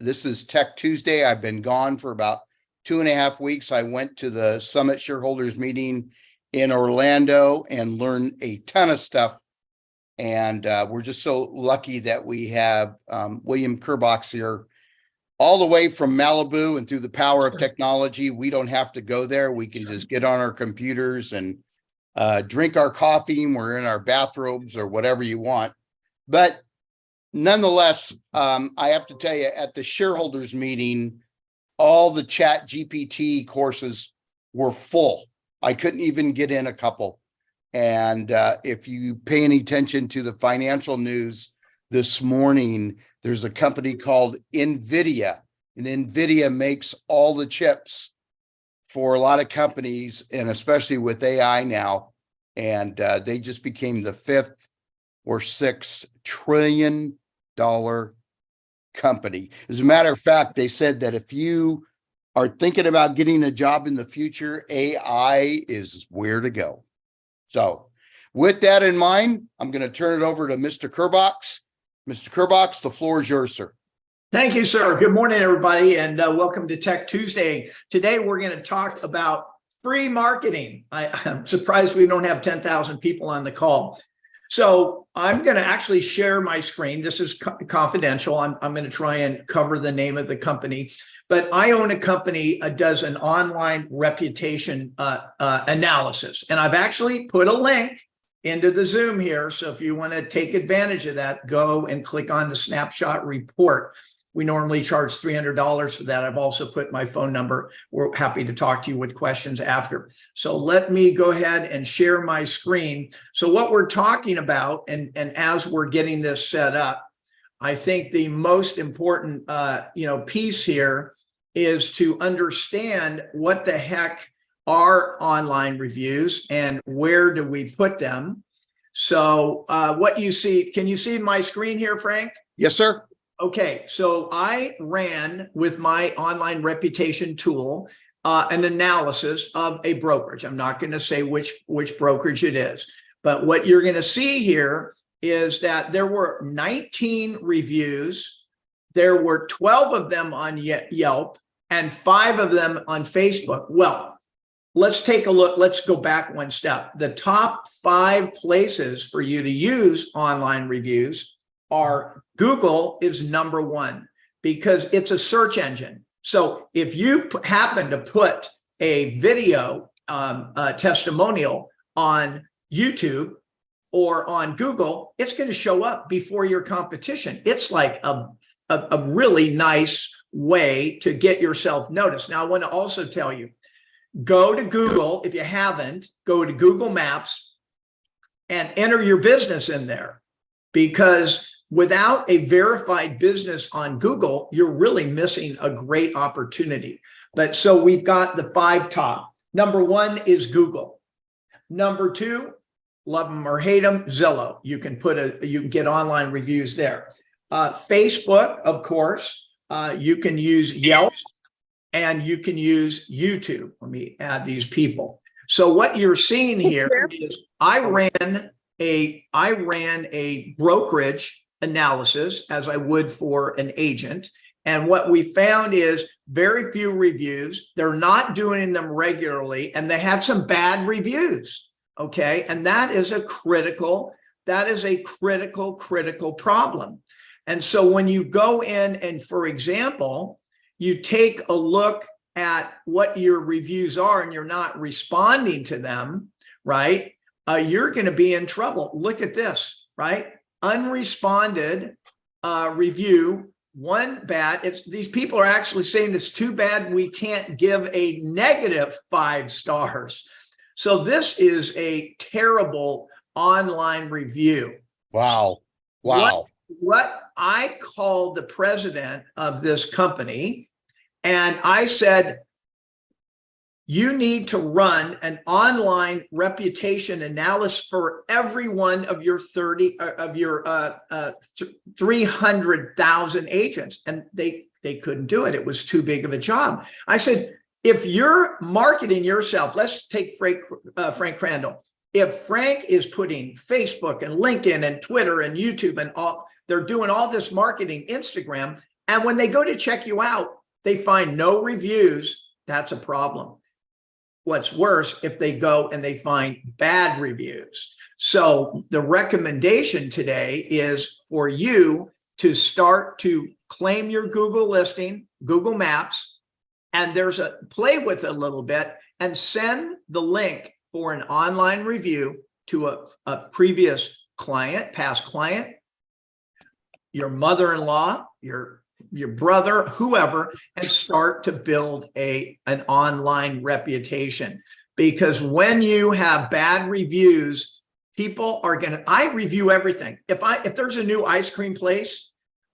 This is Tech Tuesday. I've been gone for about 2.5 weeks. I went to the Summit shareholders meeting in Orlando and learned a ton of stuff. And we're just so lucky that we have William Kerbox here all the way from Malibu, and through the power of technology, we don't have to go there. We can just get on our computers and drink our coffee, and we're in our bathrobes or whatever you want. But nonetheless, I have to tell you, at the shareholders meeting, all the Chat GPT courses were full. I couldn't even get in a couple. And if you pay any attention to the financial news this morning, there's a company called NVIDIA, and NVIDIA makes all the chips for a lot of companies, and especially with AI now. And they just became the 5th or 6th trillion dollar company. As a matter of fact, they said that if you are thinking about getting a job in the future, AI is where to go. So with that in mind, I'm going to turn it over to Mr. Kerbox. Mr. Kerbox, the floor is yours, sir. Thank you, sir. Good morning, everybody, and welcome to Tech Tuesday. Today, we're going to talk about free marketing. I'm surprised we don't have 10,000 people on the call. So I'm going to actually share my screen. This is confidential. I'm going to try and cover the name of the company. But I own a company that does an online reputation analysis. And I've actually put a link into the Zoom here. So if you want to take advantage of that, go and click on the snapshot report. We normally charge $300 for that. I've also put my phone number. We're happy to talk to you with questions after. So let me go ahead and share my screen. So what we're talking about, and as we're getting this set up, I think the most important piece here is to understand what the heck are online reviews and where do we put them. So what you see, can you see my screen here, Frank? Yes, sir. Okay, so I ran with my online reputation tool an analysis of a brokerage. I'm not going to say which brokerage it is, but what you're going to see here is that there were 19 reviews. There were 12 of them on Yelp and 5 of them on Facebook. Well, let's take a look. Let's go back one step. The top 5 places for you to use online reviews are Google is number 1 because it's a search engine. So if you happen to put a video testimonial on YouTube or on Google, it's going to show up before your competition. It's like a really nice way to get yourself noticed. Now, I want to also tell you, go to Google. If you haven't, go to Google Maps and enter your business in there, because without a verified business on Google, you're really missing a great opportunity. But so we've got the 5 top. Number 1 is Google. Number 2, love them or hate them, Zillow. You can get online reviews there. Facebook, of course, you can use Yelp and you can use YouTube. Let me add these people. So what you're seeing here is I ran a brokerage analysis as I would for an agent. And what we found is very few reviews. They're not doing them regularly, and they had some bad reviews. Okay. And that is a critical problem. And so when you go in and, for example, you take a look at what your reviews are and you're not responding to them, right? You're going to be in trouble. Look at this, right? Unresponded review, 1 bad. These people are actually saying it's too bad we can't give a negative 5 stars. So this is a terrible online review. Wow. Wow. What I called the president of this company and I said, you need to run an online reputation analysis for every one of your 300,000 agents. And they couldn't do it. It was too big of a job. I said, if you're marketing yourself, let's take Frank Crandall. If Frank is putting Facebook and LinkedIn and Twitter and YouTube and all, they're doing all this marketing, Instagram, And when they go to check you out, they find no reviews. That's a problem. What's worse, if they go and they find bad reviews. So the recommendation today is for you to start to claim your Google listing, Google Maps, and there's a play with it a little bit and send the link for an online review to a previous client, past client, your mother-in-law, your brother, whoever, and start to build an online reputation. Because when you have bad reviews, people are I review everything. If there's a new ice cream place,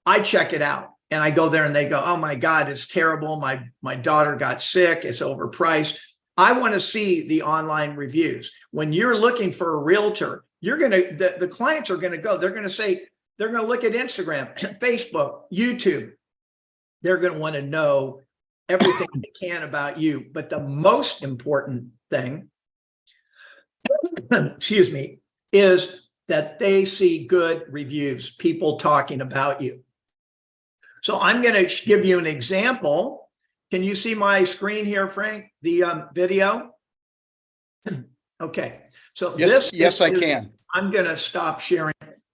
I check it out and I go there and they go, oh my God, it's terrible. My daughter got sick. It's overpriced. I want to see the online reviews. When you're looking for a realtor, the clients are going to go, they're going to look at Instagram, Facebook, YouTube. They're going to want to know everything they can about you. But the most important thing, excuse me, is that they see good reviews, people talking about you. So I'm going to give you an example. Can you see my screen here, Frank? The video? Okay. So yes, I can. I'm going to stop sharing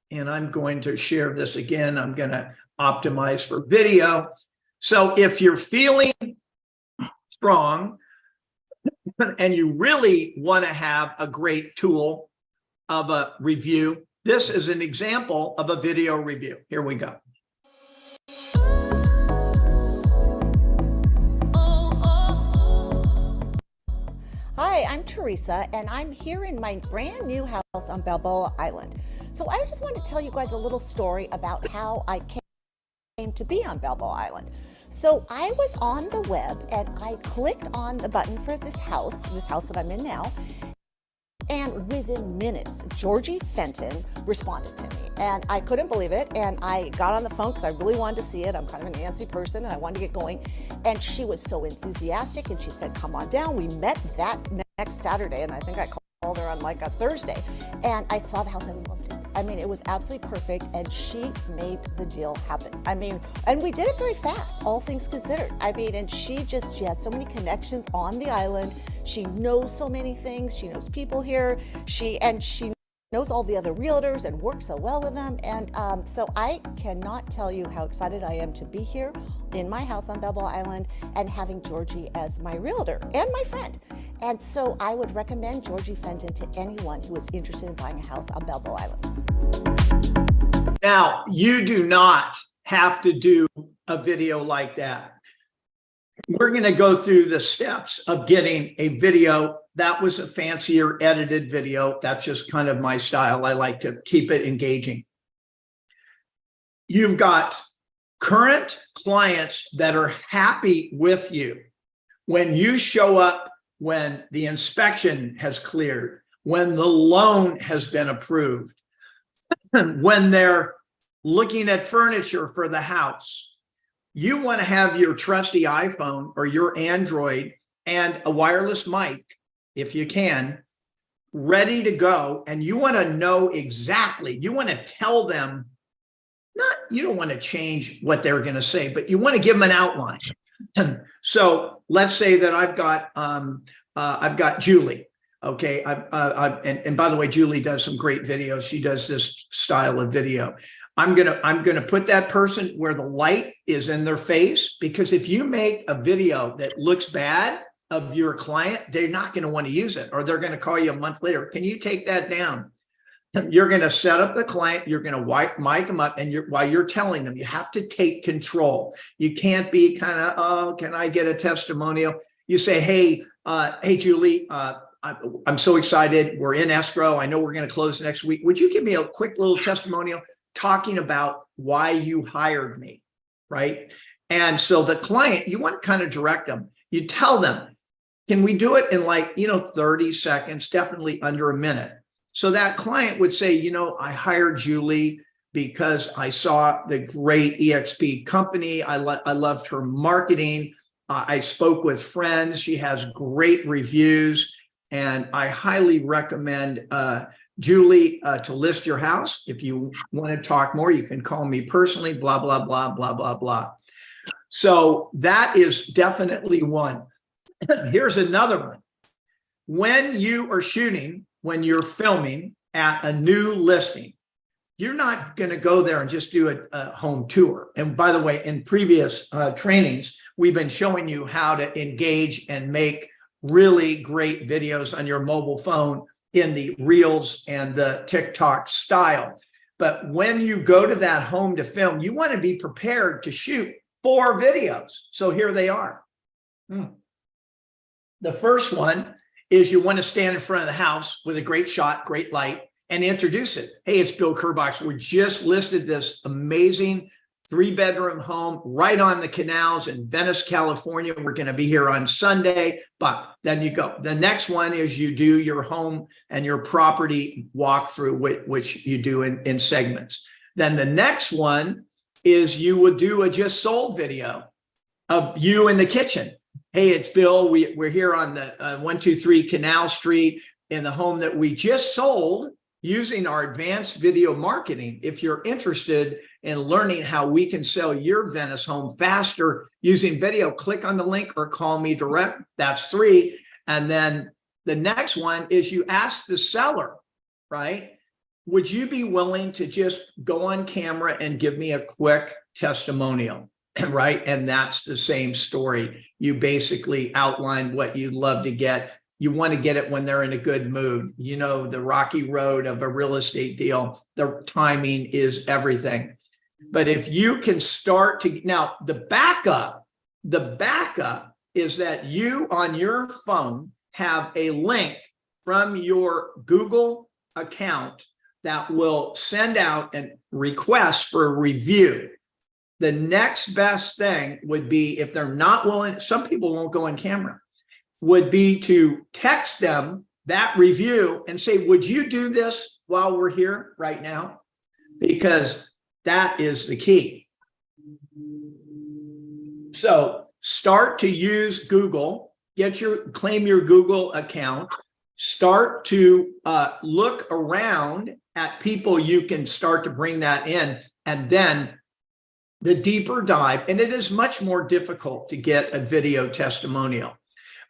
and I'm going to share this again. I'm going to optimize for video. So if you're feeling strong and you really want to have a great tool of a review, this is an example of a video review. Here we go. Hi, I'm Teresa, and I'm here in my brand new house on Balboa Island. So I just wanted to tell you guys a little story about how I came to be on Balboa Island. So I was on the web and I clicked on the button for this house that I'm in now. And within minutes, Georgie Fenton responded to me and I couldn't believe it. And I got on the phone because I really wanted to see it. I'm kind of a Nancy person and I wanted to get going. And she was so enthusiastic and she said, come on down. We met that next Saturday and I think I called her on like a Thursday. And I saw the house, I loved it. I mean, it was absolutely perfect and she made the deal happen. I mean, and we did it very fast, all things considered. I mean, and she has so many connections on the island. She knows so many things. She knows people here. She knows all the other realtors and works so well with them. And so I cannot tell you how excited I am to be here in my house on Balboa Island and having Georgie as my realtor and my friend. And so I would recommend Georgie Fenton to anyone who is interested in buying a house on Balboa Island. Now, you do not have to do a video like that. We're going to go through the steps of getting a video. That was a fancier edited video. That's just kind of my style. I like to keep it engaging. You've got current clients that are happy with you. When you show up, when the inspection has cleared, when the loan has been approved, when they're looking at furniture for the house, you want to have your trusty iPhone or your Android and a wireless mic, if you can, ready to go. And you want to know exactly, you want to tell them, you don't want to change what they're going to say, but you want to give them an outline. So let's say that I've got Julie. Okay. And by the way, Julie does some great videos. She does this style of video. I'm gonna put that person where the light is in their face, because if you make a video that looks bad of your client, they're not going to want to use it, or they're going to call you a month later. Can you take that down? You're going to set up the client. You're going to mic them up, and while you're telling them, you have to take control. You can't be kind of, oh, can I get a testimonial? You say, hey, Julie, I'm so excited. We're in escrow. I know we're going to close next week. Would you give me a quick little testimonial talking about why you hired me, right? And so the client, you want to kind of direct them. You tell them, can we do it in 30 seconds, definitely under a minute. So that client would say, I hired Julie because I saw the great EXP company. I loved her marketing. I spoke with friends. She has great reviews. And I highly recommend Julie to list your house. If you want to talk more, you can call me personally, blah, blah, blah, blah, blah, blah. So that is definitely one. Here's another one. When you are shooting, when you're filming at a new listing, you're not going to go there and just do a home tour. And by the way, in previous trainings, we've been showing you how to engage and make really great videos on your mobile phone in the Reels and the TikTok style. But when you go to that home to film, you want to be prepared to shoot 4 videos. So here they are. The first one is you want to stand in front of the house with a great shot, great light, and introduce it. Hey, it's Bill Kerbox. We just listed this amazing 3-bedroom home right on the canals in Venice, California. We're going to be here on Sunday, but then you go. The next one is you do your home and your property walkthrough, which you do in segments. Then the next one is you would do a just sold video of you in the kitchen. Hey, it's Bill. We're here on the 123 Canal Street in the home that we just sold using our advanced video marketing. If you're interested in learning how we can sell your Venice home faster using video, click on the link or call me direct. That's 3. And then the next one is you ask the seller, right? Would you be willing to just go on camera and give me a quick testimonial? Right. And that's the same story. You basically outline what you'd love to get. You want to get it when they're in a good mood. You know, the rocky road of a real estate deal, the timing is everything. But if you can start to, now the backup is that you on your phone have a link from your Google account that will send out a request for a review. The next best thing would be, if they're not willing, some people won't go on camera, would be to text them that review and say, would you do this while we're here right now? Because that is the key. So start to use Google, claim your Google account, start to look around at people you can start to bring that in, and then the deeper dive, and it is much more difficult to get a video testimonial.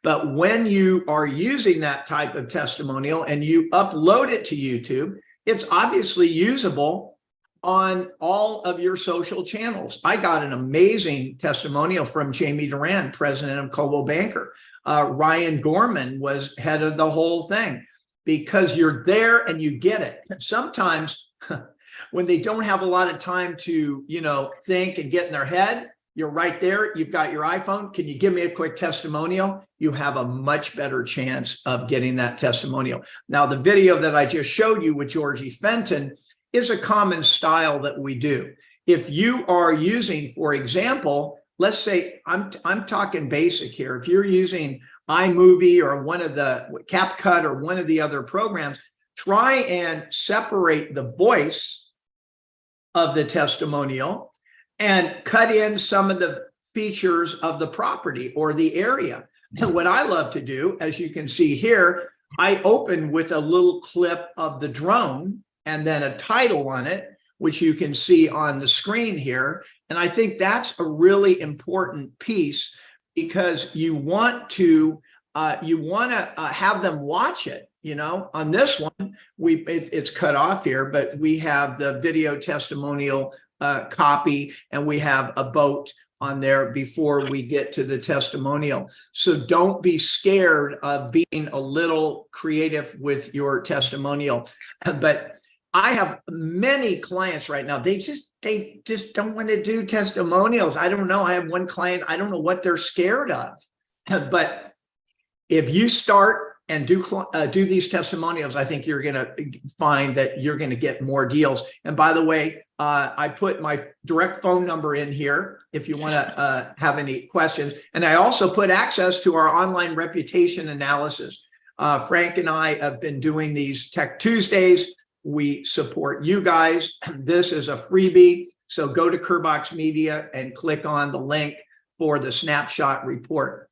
But when you are using that type of testimonial and you upload it to YouTube, it's obviously usable on all of your social channels. I got an amazing testimonial from Jamie Duran, president of Coldwell Banker. Ryan Gorman was head of the whole thing, because you're there and you get it. And sometimes when they don't have a lot of time to, think and get in their head, you're right there. You've got your iPhone. Can you give me a quick testimonial? You have a much better chance of getting that testimonial. Now, the video that I just showed you with Georgie Fenton is a common style that we do. If you are using, for example, let's say I'm talking basic here. If you're using iMovie or one of the CapCut or one of the other programs, try and separate the voice of the testimonial and cut in some of the features of the property or the area. And what I love to do, as you can see here, I open with a little clip of the drone and then a title on it, which you can see on the screen here. And I think that's a really important piece, because you want to have them watch it. On this one, it's cut off here, but we have the video testimonial copy, and we have a boat on there before we get to the testimonial. So don't be scared of being a little creative with your testimonial. But I have many clients right now. They just don't want to do testimonials. I don't know. I have one client, I don't know what they're scared of. But if you start and do these testimonials, I think you're going to find that you're going to get more deals. And by the way, I put my direct phone number in here if you want to have any questions. And I also put access to our online reputation analysis. Frank and I have been doing these Tech Tuesdays. We support you guys. This is a freebie. So go to Kerbox Media and click on the link for the snapshot report.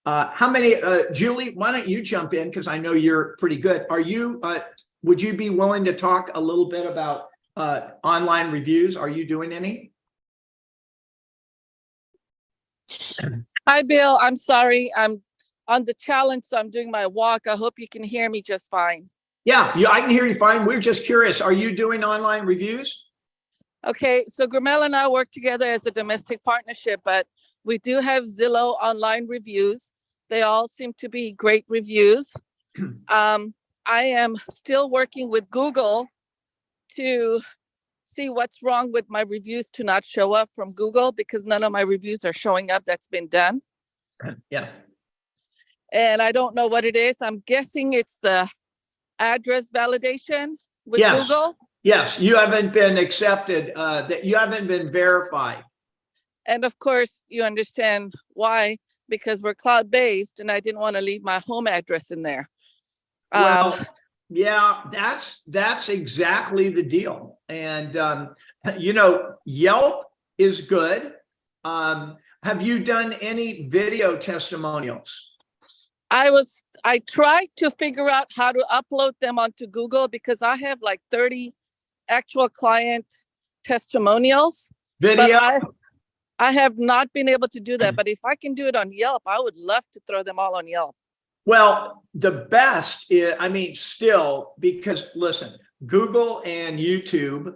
How many, Julie, why don't you jump in? Because I know you're pretty good. Would you be willing to talk a little bit about online reviews? Are you doing any? Hi, Bill. I'm sorry. I'm on the challenge, so I'm doing my walk. I hope you can hear me just fine. Yeah, I can hear you fine. We're just curious. Are you doing online reviews? Okay, so Gramel and I work together as a domestic partnership, but we do have Zillow online reviews. They all seem to be great reviews. I am still working with Google to see what's wrong with my reviews to not show up from Google, because none of my reviews are showing up. That's been done. Yeah. And I don't know what it is. I'm guessing it's the address validation with Yes. Google. Yes, you haven't been accepted, that you haven't been verified. And of course, you understand why, because we're cloud-based and I didn't want to leave my home address in there. Well, yeah, that's exactly the deal. And, Yelp is good. Have you done any video testimonials? I tried to figure out how to upload them onto Google, because I have like 30 actual client testimonials. Video? But I have not been able to do that. But if I can do it on Yelp, I would love to throw them all on Yelp. Well, the best is, still, because listen, Google and YouTube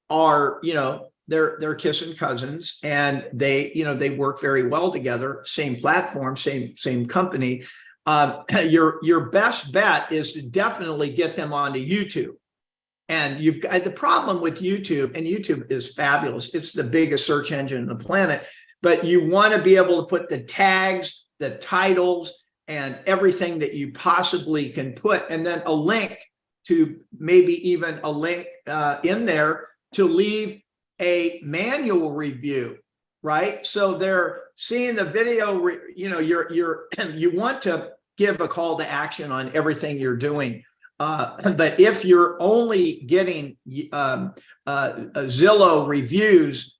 are, they're kissing cousins, and they work very well together. Same platform, same company. Your best bet is to definitely get them onto YouTube. And you've got the problem with YouTube, and YouTube is fabulous. It's the biggest search engine on the planet, but you want to be able to put the tags, the titles, and everything that you possibly can put, and then a link to maybe even a link in there to leave a manual review, right? So they're seeing the video, you want to give a call to action on everything you're doing. But if you're only getting Zillow reviews,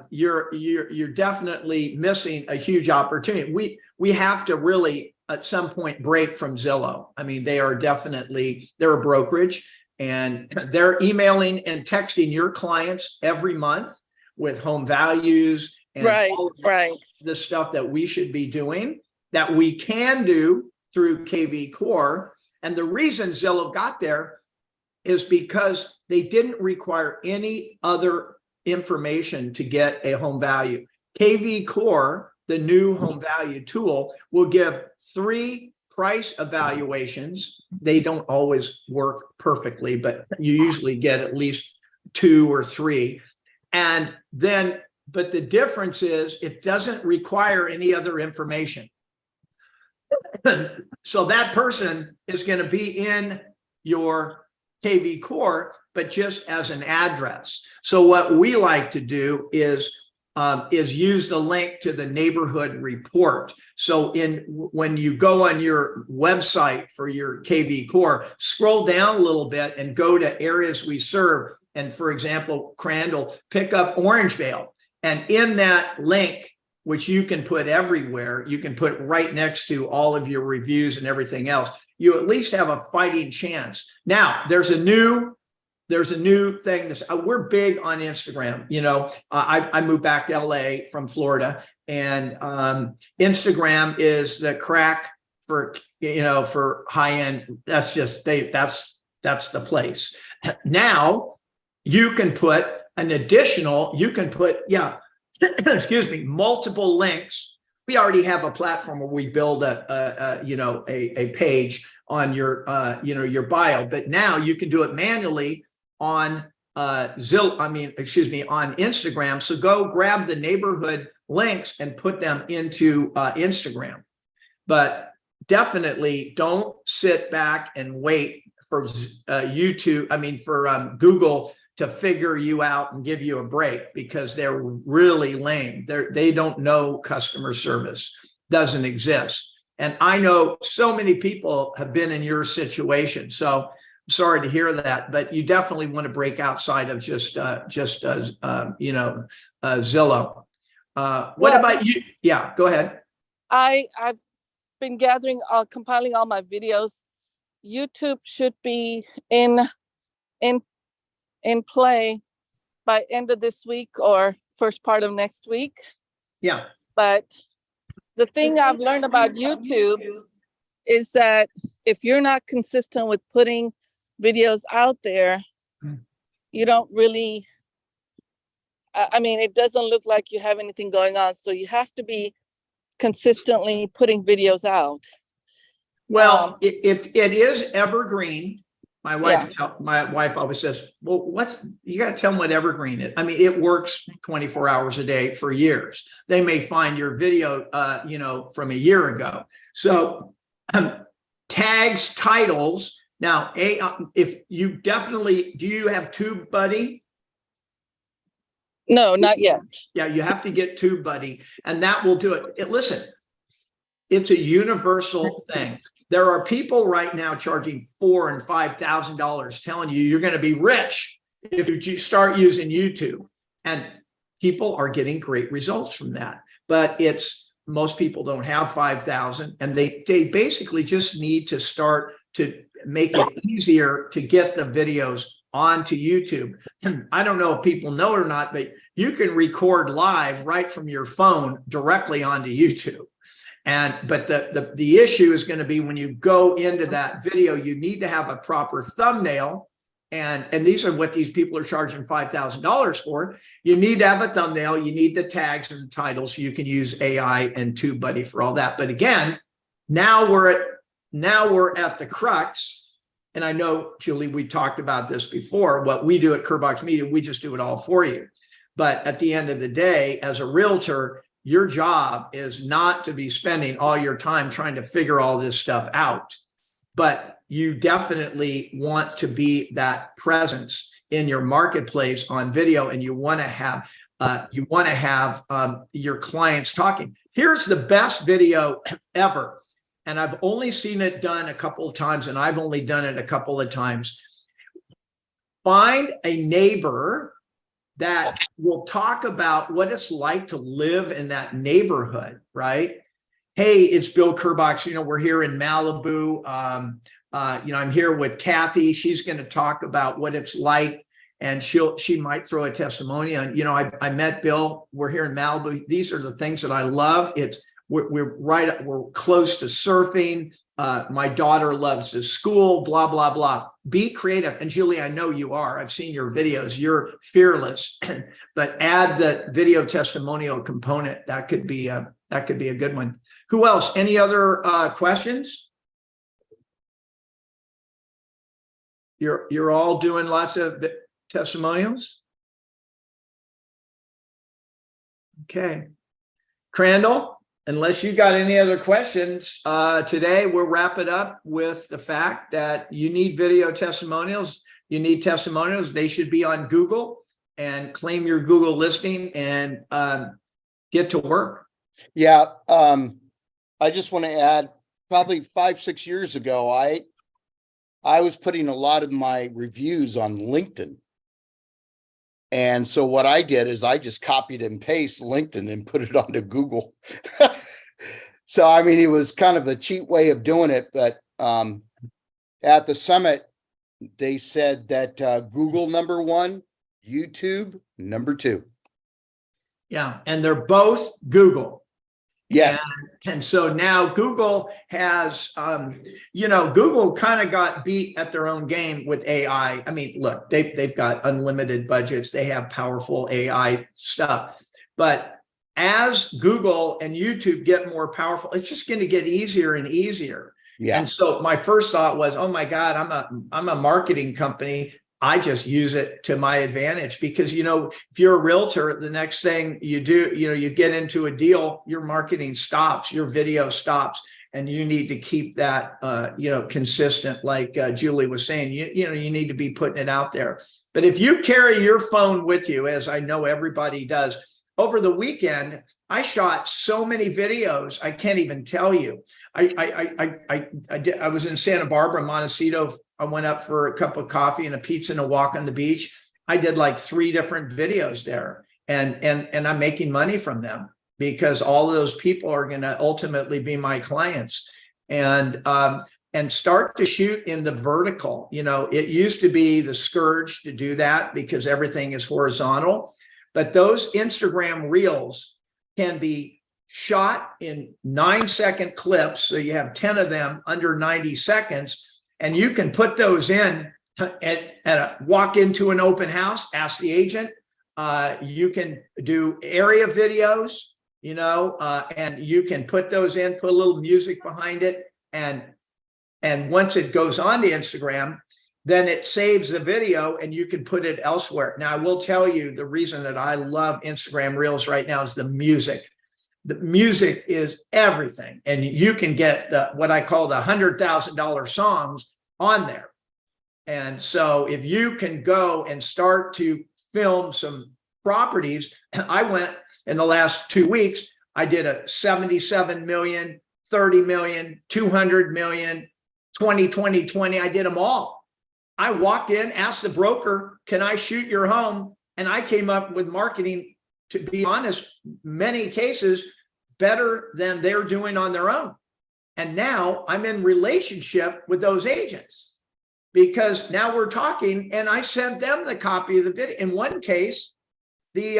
you're definitely missing a huge opportunity. We have to really at some point break from Zillow. They're a brokerage, and they're emailing and texting your clients every month with home values and all of the stuff that we should be doing, that we can do through KV Core. And the reason Zillow got there is because they didn't require any other information to get a home value. KV Core, the new home value tool, will give 3 price evaluations. They don't always work perfectly, but you usually get at least 2 or 3. And then, but the difference is it doesn't require any other information. So that person is going to be in your KV Core, but just as an address. So what we like to do is use the link to the neighborhood report. So when you go on your website for your KV Core, scroll down a little bit and go to areas we serve. And for example, Crandall, pick up Orangevale. And in that link, which you can put everywhere, you can put right next to all of your reviews and everything else, you at least have a fighting chance. Now, there's a new thing. We're big on Instagram. I moved back to LA from Florida, and Instagram is the crack for high end. That's just that's the place. Now you can put excuse me, multiple links. We already have a platform where we build a page on your your bio, but now you can do it manually on on Instagram. So go grab the neighborhood links and put them into Instagram. But definitely don't sit back and wait for Google to figure you out and give you a break, because they're really lame. They don't know customer service doesn't exist. And I know so many people have been in your situation. So I'm sorry to hear that, but you definitely want to break outside of just Zillow. What about you? Yeah, go ahead. I've been compiling all my videos. YouTube should be in play by end of this week or first part of next week. Yeah. But the thing I've learned about YouTube is that if you're not consistent with putting videos out there, you don't really, I mean, it doesn't look like you have anything going on. So you have to be consistently putting videos out. Well, if it is evergreen, my wife always says, well, you got to tell them what evergreen is. I mean, it works 24 hours a day for years. They may find your video, from a year ago. So tags, titles. Now, if you definitely, do you have TubeBuddy? No, not yet. Yeah, you have to get TubeBuddy, and that will do it. Listen, it's a universal thing. There are people right now charging $4,000 and $5,000 telling you you're going to be rich if you start using YouTube. And people are getting great results from that. But most people don't have 5,000, and they basically just need to start to make it easier to get the videos onto YouTube. I don't know if people know it or not, but you can record live right from your phone directly onto YouTube. But the issue is going to be when you go into that video, you need to have a proper thumbnail. And these are what these people are charging $5,000 for. You need to have a thumbnail. You need the tags and the titles. So you can use AI and TubeBuddy for all that. But again, now we're at the crux. And I know, Julie, we talked about this before. What we do at Curbox Media, we just do it all for you. But at the end of the day, as a realtor, your job is not to be spending all your time trying to figure all this stuff out, but you definitely want to be that presence in your marketplace on video, and you want to have your clients talking. Here's the best video ever, and I've only seen it done a couple of times, and I've only done it a couple of times. Find a neighbor that will talk about what it's like to live in that neighborhood, right? Hey, it's Bill Curbox. We're here in Malibu. I'm here with Kathy. She's going to talk about what it's like, and she might throw a testimonial. And I met Bill. We're here in Malibu. These are the things that I love. We're close to surfing. My daughter loves the school, blah, blah, blah. Be creative. And Julie, I know you are. I've seen your videos. You're fearless, but add the video testimonial component. That could be a good one. Who else? Any other questions? You're all doing lots of testimonials? Okay. Crandall? Unless you got any other questions, today we'll wrap it up with the fact that you need video testimonials. You need testimonials. They should be on Google, and claim your Google listing and get to work. Yeah. I just want to add, probably 5-6 years ago, I was putting a lot of my reviews on LinkedIn. And so what I did is I just copied and pasted LinkedIn and put it onto Google. So, I mean, it was kind of a cheap way of doing it. But at the summit, they said that Google #1, YouTube #2. Yeah. And they're both Google. Yes. And so now Google has, Google kind of got beat at their own game with AI. I mean, look, they've got unlimited budgets. They have powerful AI stuff. But as Google and YouTube get more powerful, it's just going to get easier and easier. Yeah. And so my first thought was, oh my God, I'm a marketing company. I just use it to my advantage, because, if you're a realtor, the next thing you do, you get into a deal, your marketing stops, your video stops, and you need to keep that, consistent. Like Julie was saying, you need to be putting it out there. But if you carry your phone with you, as I know everybody does, over the weekend, I shot so many videos, I can't even tell you. I was in Santa Barbara, Montecito. I went up for a cup of coffee and a pizza and a walk on the beach. I did like 3 different videos there, and I'm making money from them, because all of those people are going to ultimately be my clients. And start to shoot in the vertical. It used to be the scourge to do that because everything is horizontal, but those Instagram reels can be shot in 9-second clips. So you have 10 of them under 90 seconds, and you can put those in walk into an open house, ask the agent. You can do area videos, and you can put those in, put a little music behind it. And once it goes on to Instagram, then it saves the video and you can put it elsewhere. Now, I will tell you the reason that I love Instagram Reels right now is the music. The music is everything. And you can get what I call the $100,000 songs on there. And so if you can go and start to film some properties, I went in the last 2 weeks, I did a 77 million, 30 million, 200 million, 20, I did them all. I walked in, asked the broker, can I shoot your home? And I came up with marketing, to be honest, many cases better than they're doing on their own. And now I'm in relationship with those agents because now we're talking, and I sent them the copy of the video. In one case, the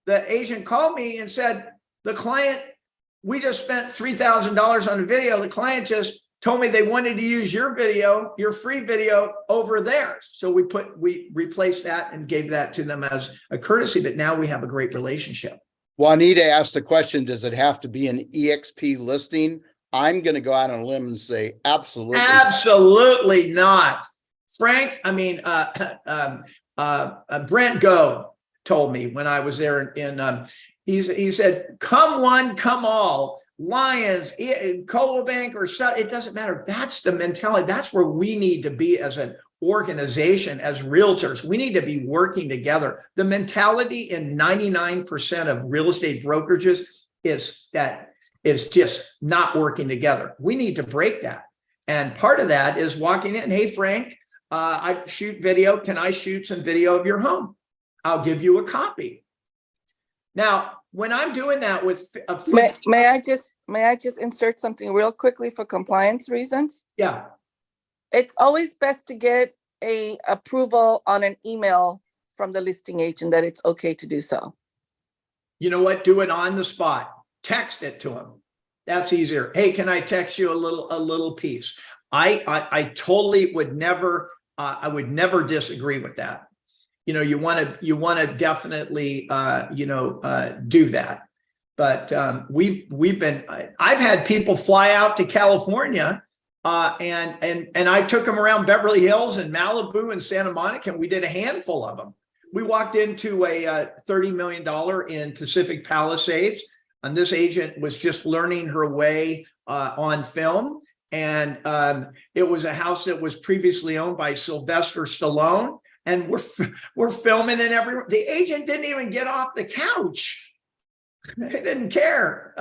agent called me and said, the client, we just spent $3,000 on a video. The client just told me they wanted to use your video, your free video over theirs. So we replaced that and gave that to them as a courtesy, but now we have a great relationship. Juanita asked the question, does it have to be an EXP listing? I'm going to go out on a limb and say absolutely. Absolutely not. Frank, Brent Go told me when I was there he said, come one, come all. Lions, Coldwell Bank, or it doesn't matter. That's the mentality. That's where we need to be as an organization, as realtors. We need to be working together. The mentality in 99% of real estate brokerages is that it's just not working together. We need to break that. And part of that is walking in, hey, Frank, I shoot video. Can I shoot some video of your home? I'll give you a copy. Now, when I'm doing that with may I just insert something real quickly for compliance reasons? Yeah. It's always best to get a approval on an email from the listing agent that it's okay to do so. You know what? Do it on the spot. Text it to them. That's easier. Hey, can I text you a little piece? I totally would never. I would never disagree with that. You want to definitely, do that. But I've had people fly out to California and I took them around Beverly Hills and Malibu and Santa Monica, and we did a handful of them. We walked into a $30 million in Pacific Palisades, and this agent was just learning her way on film. And it was a house that was previously owned by Sylvester Stallone. And we're filming and everyone. The agent didn't even get off the couch. They didn't care.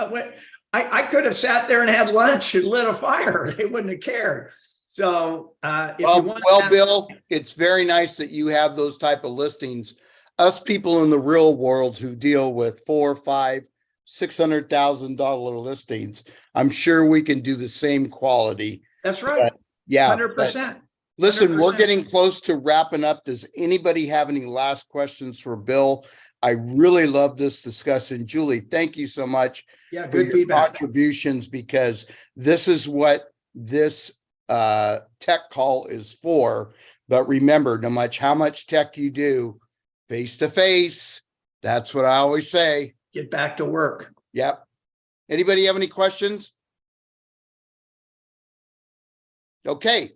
I could have sat there and had lunch and lit a fire. They wouldn't have cared. So, Bill, it's very nice that you have those type of listings. Us people in the real world who deal with $400,000, $500,000, $600,000 listings, I'm sure we can do the same quality. That's right. But, yeah, 100%. Listen, 100%. We're getting close to wrapping up. Does anybody have any last questions for Bill? I really love this discussion. Julie, thank you so much for good your feedback. contributions, because this is what this tech call is for. But remember, no matter how much tech you do, face to face, that's what I always say. Get back to work. Yep. Anybody have any questions? Okay.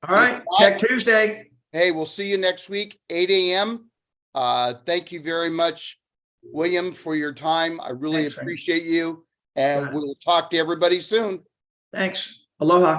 All right. Tech Tuesday. Hey, we'll see you next week, 8 a.m. Thank you very much, William, for your time. I really appreciate you. And we'll talk to everybody soon. Thanks. Aloha.